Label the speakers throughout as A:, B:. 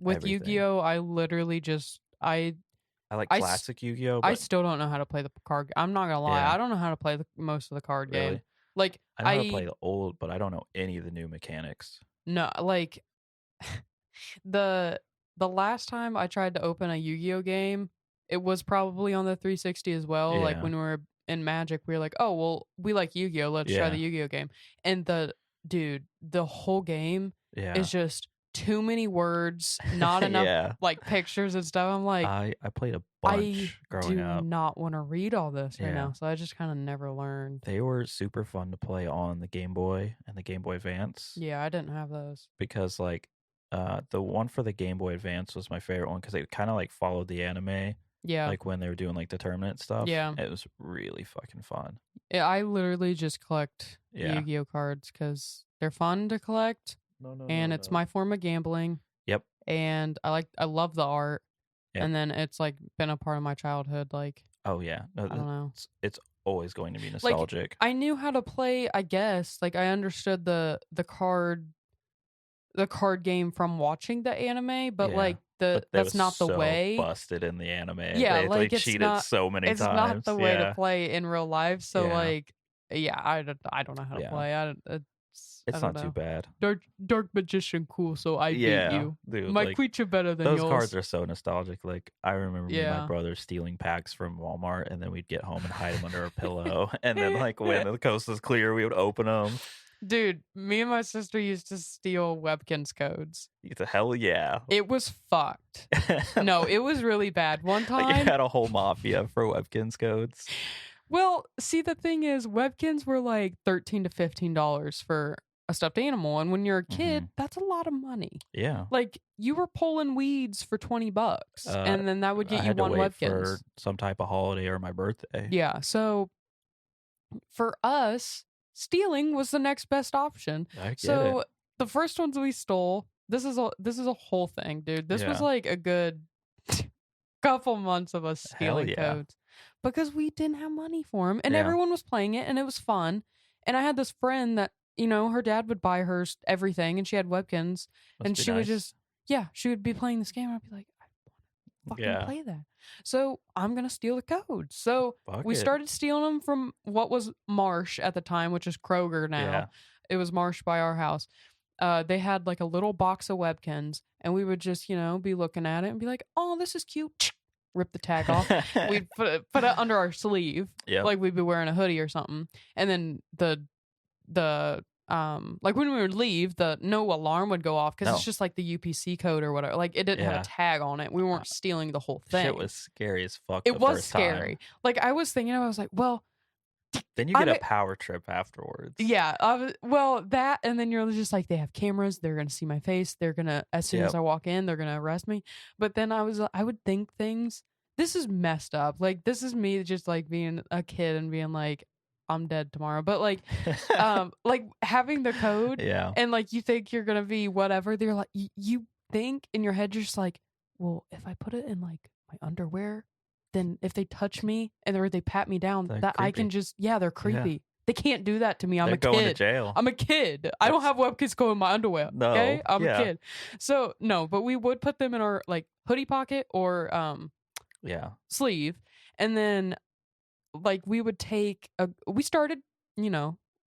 A: With
B: everything.
A: Yu-Gi-Oh, I literally just
B: I like
A: I
B: classic Yu-Gi-Oh,
A: I
B: but
A: still don't know how to play the card. I'm not gonna lie,
B: yeah,
A: I don't know how to play most of the card game.
B: really.
A: Like
B: I know how to play the old, but I don't know any of the new mechanics.
A: no, like the the last time I tried to open a Yu-Gi-Oh game, it was probably on the 360 as well. Like
B: Yeah,
A: when we were in Magic, we were like, oh well, we like Yu-Gi-Oh, let's try the
B: yeah,
A: Yu-Gi-Oh game. And the whole game
B: yeah,
A: is just too many words, not enough
B: yeah.
A: like pictures and stuff. I'm like,
B: I played a
A: I
B: bunch growing
A: do
B: up.
A: not want to read all this right
B: Yeah,
A: now, so I just kind of never learned.
B: they were super fun to play on the Game Boy and the Game Boy Advance
A: Yeah, I didn't have those.
B: because like the one for the Game Boy Advance was my favorite one because it kind of like followed the anime,
A: Yeah,
B: like when they were doing like the tournament stuff.
A: yeah.
B: It was really fucking fun.
A: I literally just collect
B: Yeah.
A: Yu-Gi-Oh cards because they're fun to collect,
B: No.
A: and it's my form of gambling.
B: Yep.
A: And I love the art,
B: Yep.
A: and then it's like been a part of my childhood. Like
B: Oh yeah. No,
A: I don't know.
B: it's always going to be
A: Like
B: nostalgic.
A: I knew how to play. I guess like I understood the card game from watching the anime, but
B: Yeah.
A: like
B: But that
A: that's
B: was
A: not the
B: so
A: way.
B: busted in the anime.
A: Yeah,
B: They
A: like it's
B: cheated
A: not
B: so many
A: it's not
B: times.
A: the way to
B: Yeah.
A: play in real life. So
B: Yeah.
A: like yeah, I don't know how to
B: Yeah.
A: play. I
B: It's
A: don't
B: not too
A: know.
B: bad.
A: Dark magician, cool. So I beat
B: Yeah,
A: you.
B: dude,
A: My
B: like
A: creature better than
B: those
A: yours.
B: cards are so nostalgic. Like I remember me and my
A: Yeah.
B: brother stealing packs from Walmart, and then we'd get home and hide them under our pillow. And then like when the coast was clear, we would open them.
A: Dude, me and my sister used to steal webkinz codes.
B: Hell yeah!
A: It was fucked. No, it was really bad. One
B: Like you
A: time,
B: had a whole mafia for Webkinz codes.
A: well, see the thing is, webkinz were like $13 to $15 for a stuffed animal, and when you're a kid, that's a lot of money.
B: Yeah.
A: Like you were pulling weeds for $20, and then that would
B: I
A: get you
B: had to
A: one
B: wait
A: webkinz.
B: for some type of holiday or my birthday.
A: Yeah, so for us, stealing was the next best option.
B: I get
A: So
B: it.
A: the first ones we stole, this is a whole thing, dude. This was
B: Yeah.
A: like a good couple months of us
B: Hell
A: stealing
B: yeah.
A: codes because we didn't have money for them, and
B: Yeah.
A: everyone was playing it, and it was fun. And I had this friend that her dad would buy her everything, and she had webkins, and she would just she would be playing this game, and I'd be like, I want to fucking play that. So I'm gonna steal the codes. So we started stealing them from what was Marsh at the time, which is Kroger now.
B: Yeah.
A: It was Marsh by our house. They had like a little box of webkins, and we would just be looking at it and be like, oh, this is cute. Rip the tag off. We'd put it under our sleeve, like we'd be wearing a hoodie or something. And then the like when we would leave, the no alarm would go off because it's just like the UPC code or whatever. Like it didn't have a tag on it. We weren't stealing the whole thing.
B: Shit was scary as fuck.
A: It was scary. Like I was thinking, I was like, well,
B: then you get a power trip afterwards.
A: Yeah. Well, that, and then you're just like, they have cameras. They're gonna see my face. They're gonna, as soon as I walk in, they're gonna arrest me. But then I would think things. This is messed up. Like this is me just like being a kid and being like, I'm dead tomorrow. But like, like having the code, and like you think you're gonna be whatever. They're like, you think in your head, you're just like, well, if I put it in like my underwear, then if they touch me or they pat me down, that creepy. I can just they're creepy. Yeah. They can't do that to me. I'm a kid. Going to jail. I'm a kid. I don't have webkinz go in my underwear. No, okay, I'm a kid. So no, but we would put them in our like hoodie pocket or sleeve, and then like we would take we started,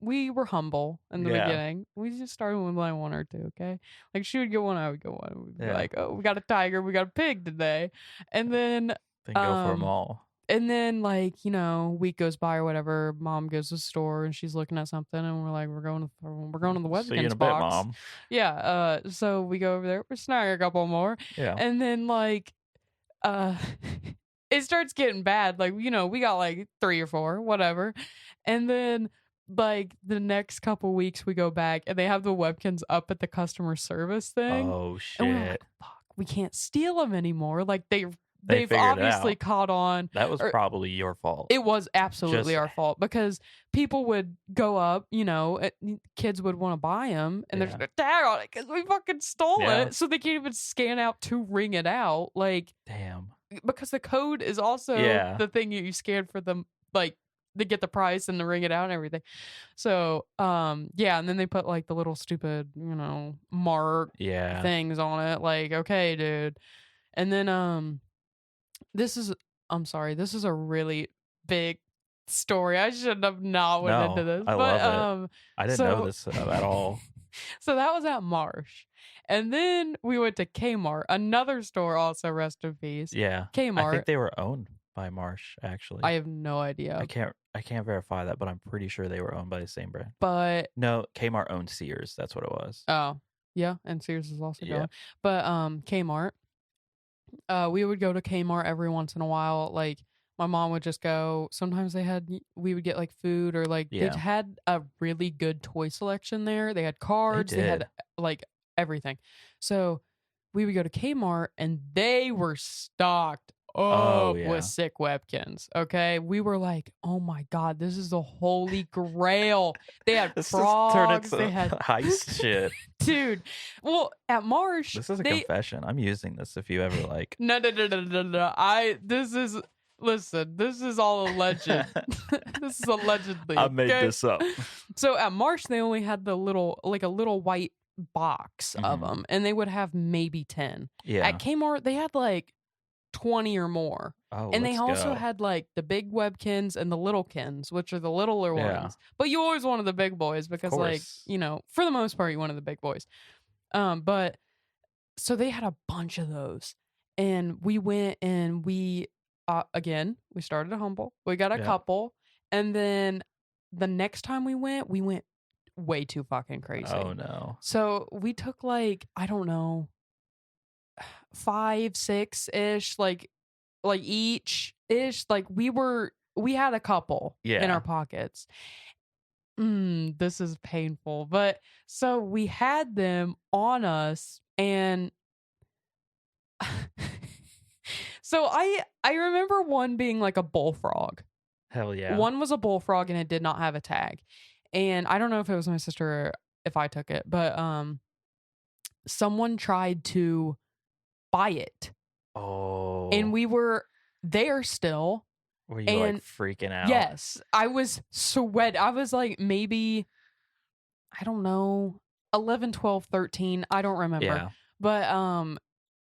A: we were humble in the beginning. We just started with like one or two, okay? Like she would get one, I would get one. We'd be like, oh, we got a tiger, we got a pig today. And then
B: go for them all.
A: And then like, week goes by or whatever, mom goes to the store and she's looking at something and we're like, we're going to the webkinz
B: See you in a
A: box.
B: bit, Mom.
A: Yeah. So we go over there, we're snagging a couple more. Yeah. And then like it starts getting bad. Like, we got like 3 or 4, whatever. And then like the next couple weeks we go back and they have the webkinz up at the customer service thing.
B: Oh shit.
A: And we're like, fuck, we can't steal them anymore. Like they've obviously caught on.
B: That was probably your fault.
A: It was absolutely our fault because people would go up, kids would want to buy them and there's a tag on it because we fucking stole it. So they can't even scan out to ring it out. Like,
B: damn.
A: Because the code is also the thing you scan for them, like they get the price and to ring it out and everything. So, yeah, and then they put like the little stupid, mark
B: Yeah.
A: things on it. Like, okay, dude. And then, this is, I'm sorry, this is a really big story. I shouldn't have not went into
B: No,
A: this,
B: I
A: but,
B: love it. I didn't know
A: so,
B: this at all.
A: so that was at Marsh. And then we went to Kmart, another store also, rest in peace.
B: Yeah. I
A: Kmart.
B: think they were owned by Marsh, actually.
A: I have no idea.
B: I can't verify that, but I'm pretty sure they were owned by the same brand.
A: But
B: no, Kmart owned Sears. That's what it was.
A: Oh, yeah, and Sears is also
B: Yeah.
A: going. But Kmart, we would go to Kmart every once in a while. Like my mom would just go. Sometimes we would get like food or like they
B: Yeah.
A: had a really good toy selection there. They had cards. They had
B: did.
A: like everything. So we would go to Kmart and they were stocked up
B: yeah.
A: with sick webkins. Okay, we were like, oh my god, this is the holy grail. They had
B: This just turned
A: frogs.
B: into
A: They had
B: heist shit.
A: dude. Well, at Marsh,
B: This is a confession. I'm using this if you ever like.
A: No. Listen, this is all alleged. This is allegedly.
B: I made this up.
A: So at Marsh, they only had a little white box of them, and they would have maybe 10.
B: Yeah.
A: At Kmart, they had like 20 or more.
B: Oh,
A: and they also
B: go.
A: had like the big webkins and the little kins, which are the littler ones. But you always wanted the big boys because, like, for the most part, you wanted the big boys. But so they had a bunch of those, and we went and we started at Humble. We got a couple, and then the next time we went way too fucking crazy.
B: Oh no!
A: So we took like, I don't know, 5, 6 ish, like each ish. Like we had a couple in our pockets. This is painful, but so we had them on us, and so I remember one being like a bullfrog.
B: Hell yeah.
A: One was a bullfrog and it did not have a tag. And I don't know if it was my sister or if I took it, but someone tried to buy it.
B: Oh.
A: And we were there still.
B: Were you like freaking out?
A: Yes. I was sweat. I was like maybe, I don't know, 11, 12, 13. I don't remember.
B: Yeah.
A: But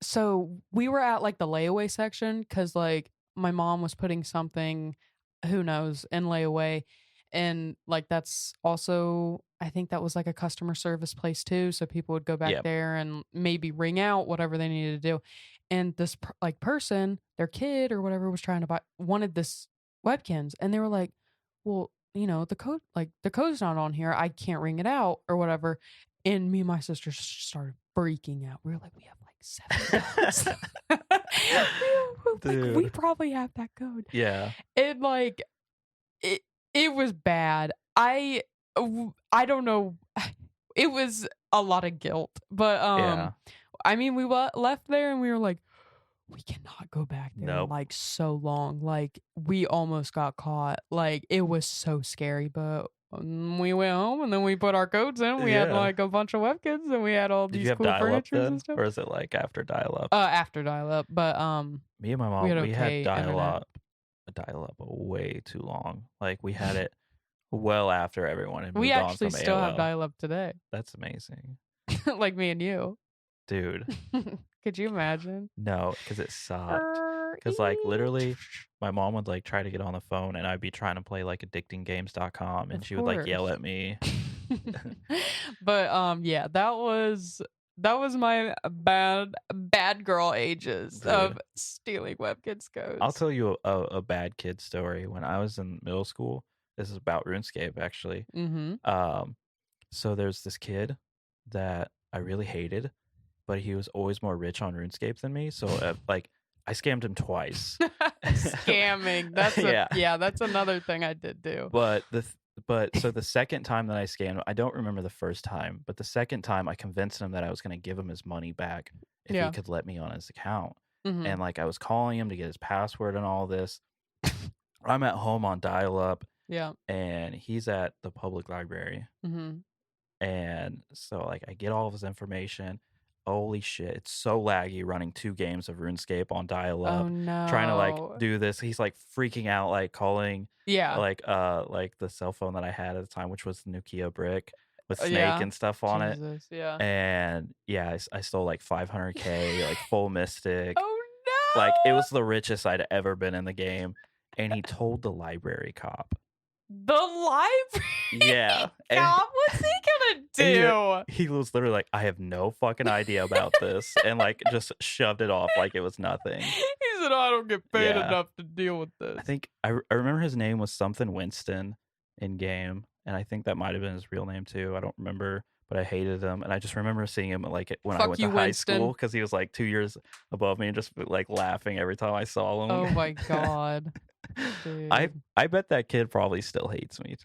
A: so we were at like the layaway section because like my mom was putting something, who knows, in layaway. And like that's also, I think that was like a customer service place too. So people would go back there and maybe ring out whatever they needed to do. And this person, their kid or whatever was trying to wanted this webkins. And they were like, well, the code's not on here. I can't ring it out or whatever. And me and my sister started freaking out. We were like, we have like 7 codes. We probably have that code.
B: Yeah.
A: And like, it was bad. I don't know. It was a lot of guilt, but I mean, we left there and we were like, we cannot go back there in like so long. Like we almost got caught. Like it was so scary, but we went home and then we put our codes in. We had like a bunch of webkins and we had all these cool furniture and stuff.
B: Or is it like after dial-up?
A: After dial-up, but
B: me and my mom, we had dial-up way too long. Like we had it well after everyone had moved on.
A: We actually
B: from
A: still
B: AOL.
A: have dial-up today.
B: That's amazing.
A: Like me and you.
B: Dude.
A: Could you imagine?
B: No, because it sucked. Because like literally my mom would like try to get on the phone and I'd be trying to play like addictinggames.com and she would like yell at me.
A: But yeah, that was my bad girl ages of stealing webkins codes.
B: I'll tell you a bad kid story. When I was in middle school, this is about RuneScape actually. So there's this kid that I really hated, but he was always more rich on RuneScape than me. So like I scammed him twice.
A: Scamming. That's that's another thing I did do.
B: But so the second time that I scammed him, I don't remember the first time, but the second time I convinced him that I was going to give him his money back if he could let me on his account. And like I was calling him to get his password and all this. I'm at home on dial-up.
A: Yeah.
B: And he's at the public library. And so like I get all of his information. holy shit, it's so laggy running 2 games of RuneScape on
A: Oh
B: dial-up, trying to, like,
A: no.
B: do this. He's, like, freaking out, like, calling,
A: Yeah.
B: like, the cell phone that I had at the time, which was the Nokia brick with Snake
A: Yeah.
B: and stuff on it,
A: Jesus, yeah.
B: and, yeah, I stole, like, 500K, like, full mystic.
A: Oh
B: Like, it
A: no!
B: was the richest I'd ever been in the game, and he told the library cop.
A: The library
B: Yeah,
A: cop? What's he gonna
B: he
A: do?
B: he was literally like, "I have no fucking idea about this," and, like, just shoved it off like it was nothing.
A: He said, "I don't get paid
B: Yeah.
A: enough to deal with
B: I
A: this."
B: think I remember his name was something Winston in game, and I think that might have been his real name too. I don't remember, but I hated him, and I just remember seeing him like when I
A: Fuck
B: went to
A: you,
B: high school
A: Winston.
B: because he was like 2 years above me and just like laughing every time I saw
A: Oh
B: him.
A: my god,
B: I
A: dude.
B: I bet that kid probably still hates me.